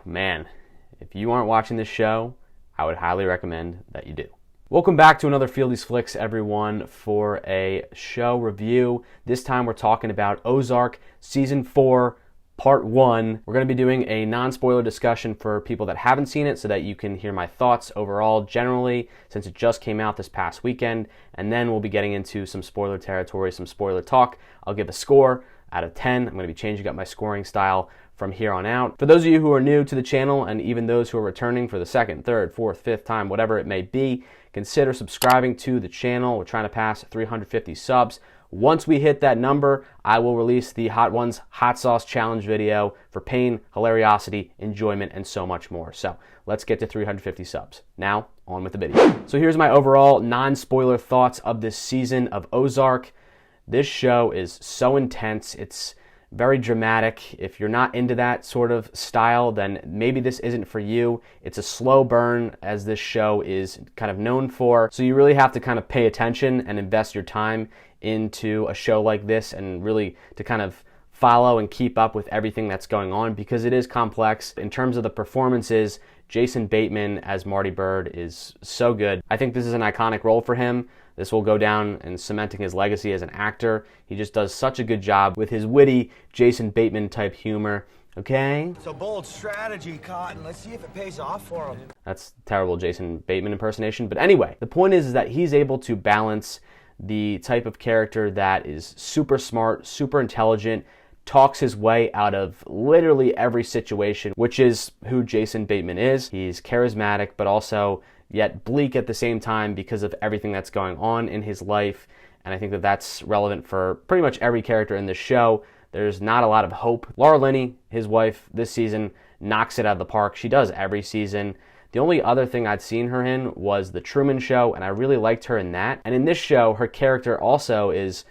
man, if you aren't watching this show, I would highly recommend that you do. Welcome back to another Fieldy's Flicks, everyone, for a show review. This time we're talking about Ozark Season 4, Part 1. We're going to be doing a non-spoiler discussion for people that haven't seen it so that you can hear my thoughts overall generally since it just came out this past weekend. And then we'll be getting into some spoiler territory, some spoiler talk. I'll give a score out of 10. I'm going to be changing up my scoring style from here on out. For those of you who are new to the channel and even those who are returning for the second, third, fourth, fifth time, whatever it may be, consider subscribing to the channel. We're trying to pass 350 subs. Once we hit that number, I will release the Hot Ones Hot Sauce Challenge video for pain, hilariosity, enjoyment, and so much more. So let's get to 350 subs. Now, on with the video. So here's my overall non-spoiler thoughts of this season of Ozark. This show is so intense. It's very dramatic. If you're not into that sort of style, then maybe this isn't for you. It's a slow burn, as this show is kind of known for. So you really have to kind of pay attention and invest your time into a show like this and really to kind of follow and keep up with everything that's going on because it is complex. In terms of the performances, Jason Bateman as Marty Byrde is so good. I think this is an iconic role for him. This will go down in cementing his legacy as an actor. He just does such a good job with his witty Jason Bateman type humor. Okay? It's a bold strategy, Cotton. Let's see if it pays off for him. That's terrible Jason Bateman impersonation. But anyway, the point is that he's able to balance the type of character that is super smart, super intelligent, talks his way out of literally every situation, which is who Jason Bateman is. He's charismatic, but also yet bleak at the same time because of everything that's going on in his life. And I think that that's relevant for pretty much every character in this show. There's not a lot of hope. Laura Linney, his wife, this season knocks it out of the park. She does every season. The only other thing I'd seen her in was The Truman Show, and I really liked her in that. And in this show, her character also is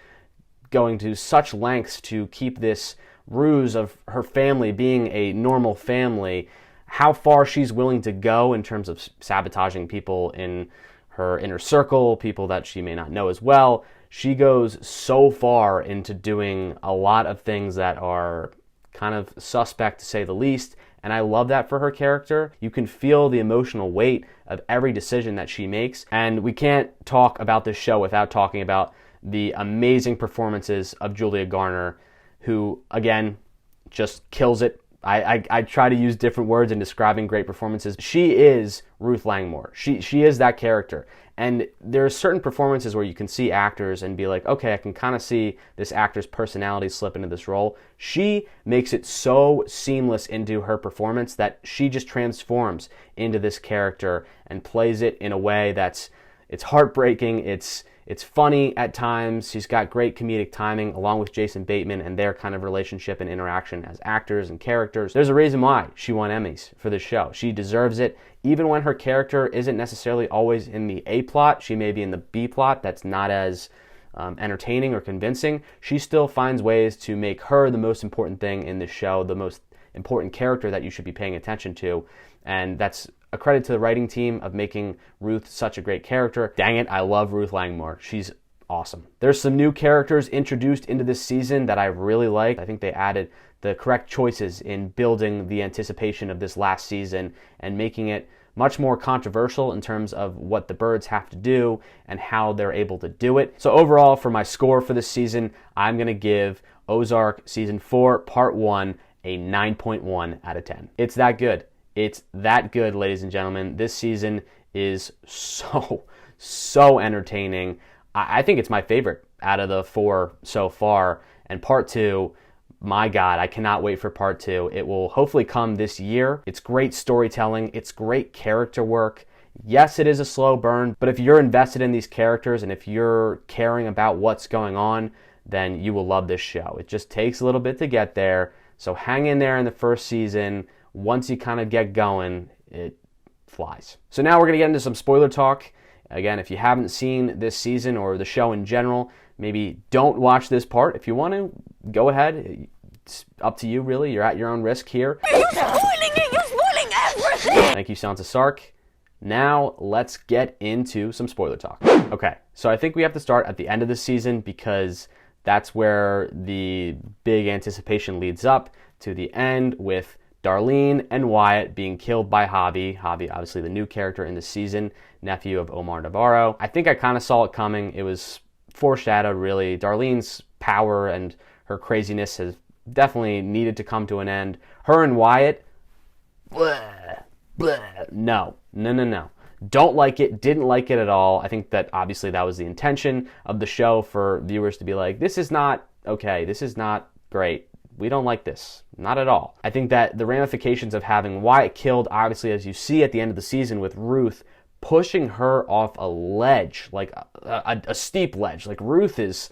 going to such lengths to keep this ruse of her family being a normal family, how far she's willing to go in terms of sabotaging people in her inner circle, people that she may not know as well. She goes so far into doing a lot of things that are kind of suspect, to say the least, and I love that for her character. You can feel the emotional weight of every decision that she makes, and we can't talk about this show without talking about the amazing performances of Julia Garner, who, again, just kills it. I try to use different words in describing great performances. She is Ruth Langmore. She is that character. And there are certain performances where you can see actors and be like, okay, I can kind of see this actor's personality slip into this role. She makes it so seamless into her performance that she just transforms into this character and plays it in a way it's heartbreaking, it's funny at times. She's got great comedic timing along with Jason Bateman and their kind of relationship and interaction as actors and characters. There's a reason why she won Emmys for this show. She deserves it. Even when her character isn't necessarily always in the A plot, she may be in the B plot that's not as entertaining or convincing, she still finds ways to make her the most important thing in the show, the most important character that you should be paying attention to. And that's a credit to the writing team of making Ruth such a great character. Dang it, I love Ruth Langmore. She's awesome. There's some new characters introduced into this season that I really like. I think they added the correct choices in building the anticipation of this last season and making it much more controversial in terms of what the Byrdes have to do and how they're able to do it. So overall, for my score for this season, I'm going to give Ozark Season 4, Part 1 a 9.1 out of 10. It's that good. It's that good, ladies and gentlemen. This season is so entertaining. I think it's my favorite out of the 4 so far. And Part 2, my God, I cannot wait for Part 2. It will hopefully come this year. It's great storytelling. It's great character work. Yes, it is a slow burn, but if you're invested in these characters and if you're caring about what's going on, then you will love this show. It just takes a little bit to get there. So hang in there in the first season. Once you kind of get going, it flies. So now we're going to get into some spoiler talk. Again, if you haven't seen this season or the show in general, maybe don't watch this part. If you want to, go ahead. It's up to you, really. You're at your own risk here. You're spoiling it! You're spoiling everything! Thank you, Sansa Sark. Now, let's get into some spoiler talk. Okay, so I think we have to start at the end of the season because that's where the big anticipation leads up to the end with Darlene and Wyatt being killed by Javi. Javi, obviously the new character in the season, nephew of Omar Navarro. I think I kind of saw it coming. It was foreshadowed, really. Darlene's power and her craziness has definitely needed to come to an end. Her and Wyatt, bleh, bleh, no. Don't like it, didn't like it at all. I think that obviously that was the intention of the show, for viewers to be like, this is not okay, this is not great. We don't like this. Not at all. I think that the ramifications of having Wyatt killed, obviously, as you see at the end of the season with Ruth pushing her off a ledge, like a steep ledge. Like, Ruth is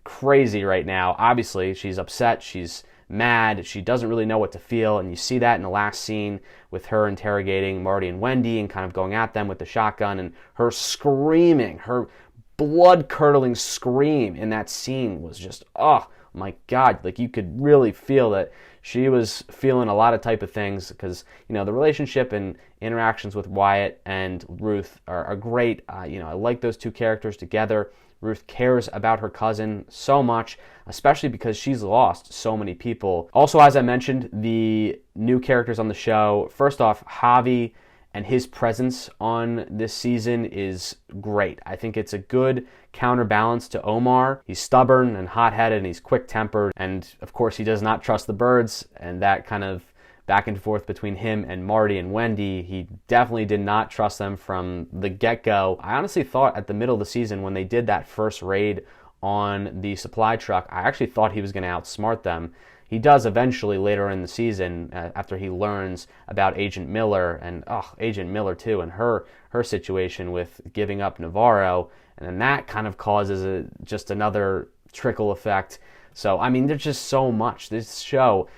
crazy right now. Obviously, she's upset, she's mad, she doesn't really know what to feel, and you see that in the last scene with her interrogating Marty and Wendy and kind of going at them with the shotgun, and her screaming, her blood-curdling scream in that scene was just, oh my God, like, you could really feel that she was feeling a lot of type of things, because, you know, the relationship and interactions with Wyatt and Ruth are great. You know, I like those two characters together. Ruth cares about her cousin so much, especially because she's lost so many people. Also, as I mentioned, the new characters on the show. First off, Javi and his presence on this season is great. I think it's a good counterbalance to Omar. He's stubborn and hot-headed, and he's quick-tempered, and of course he does not trust the birds, and that kind of back and forth between him and Marty and Wendy, he definitely did not trust them from the get-go. I honestly thought at the middle of the season, when they did that first raid on the supply truck, I actually thought he was going to outsmart them. He does eventually later in the season, after he learns about Agent Miller, and Agent Miller too, and her situation with giving up Navarro, and then that kind of causes just another trickle effect. So, I mean, there's just so much. This show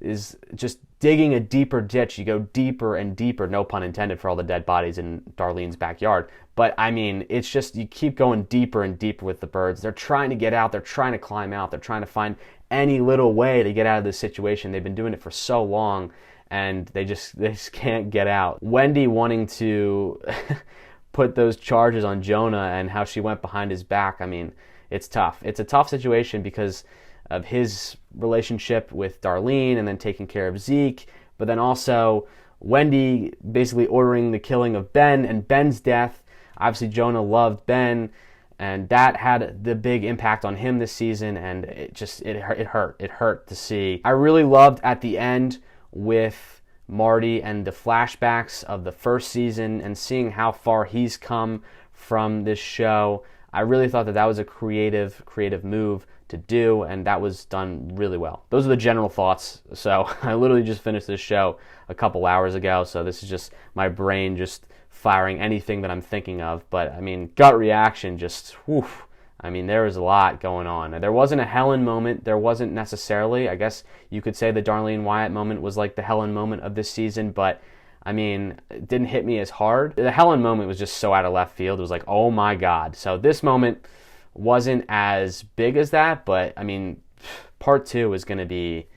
is just digging a deeper ditch. You go deeper and deeper, no pun intended, for all the dead bodies in Darlene's backyard. But, I mean, it's just, you keep going deeper and deeper with the birds. They're trying to get out. They're trying to climb out. They're trying to find any little way to get out of this situation. They've been doing it for so long, and they just can't get out. Wendy wanting to put those charges on Jonah and how she went behind his back, I mean, it's tough. It's a tough situation because of his relationship with Darlene and then taking care of Zeke, but then also Wendy basically ordering the killing of Ben and Ben's death. Obviously, Jonah loved Ben, and that had the big impact on him this season, and it hurt. It hurt to see. I really loved at the end with Marty and the flashbacks of the first season and seeing how far he's come from this show. I really thought that was a creative move to do, and that was done really well. Those are the general thoughts. So I literally just finished this show a couple hours ago, so this is just my brain just firing anything that I'm thinking of. But I mean, gut reaction, just whew. I mean, there was a lot going on. There wasn't a Helen moment. There wasn't necessarily. I guess you could say the Darlene Wyatt moment was like the Helen moment of this season, but I mean, it didn't hit me as hard. The Helen moment was just so out of left field. It was like, oh my God. So this moment wasn't as big as that, but I mean, part 2 is going to be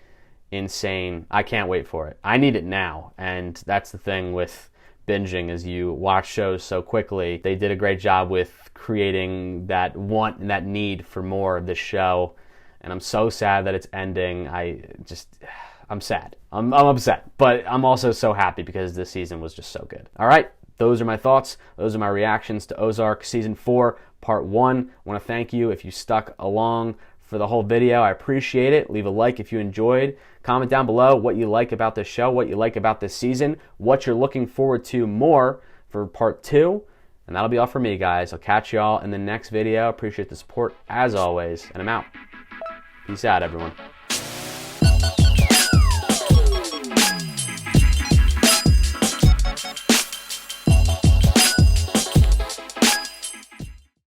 insane. I can't wait for it. I need it now, and that's the thing with binging, is you watch shows so quickly. They did a great job with creating that want and that need for more of this show, and I'm so sad that it's ending. I'm sad. I'm upset, but I'm also so happy because this season was just so good. All right, those are my thoughts. Those are my reactions to Ozark Season 4, Part 1. I want to thank you if you stuck along for the whole video. I appreciate it. Leave a like if you enjoyed. Comment down below what you like about this show, what you like about this season, what you're looking forward to more for Part 2. And that'll be all for me, guys. I'll catch y'all in the next video. Appreciate the support as always, and I'm out. Peace out, everyone.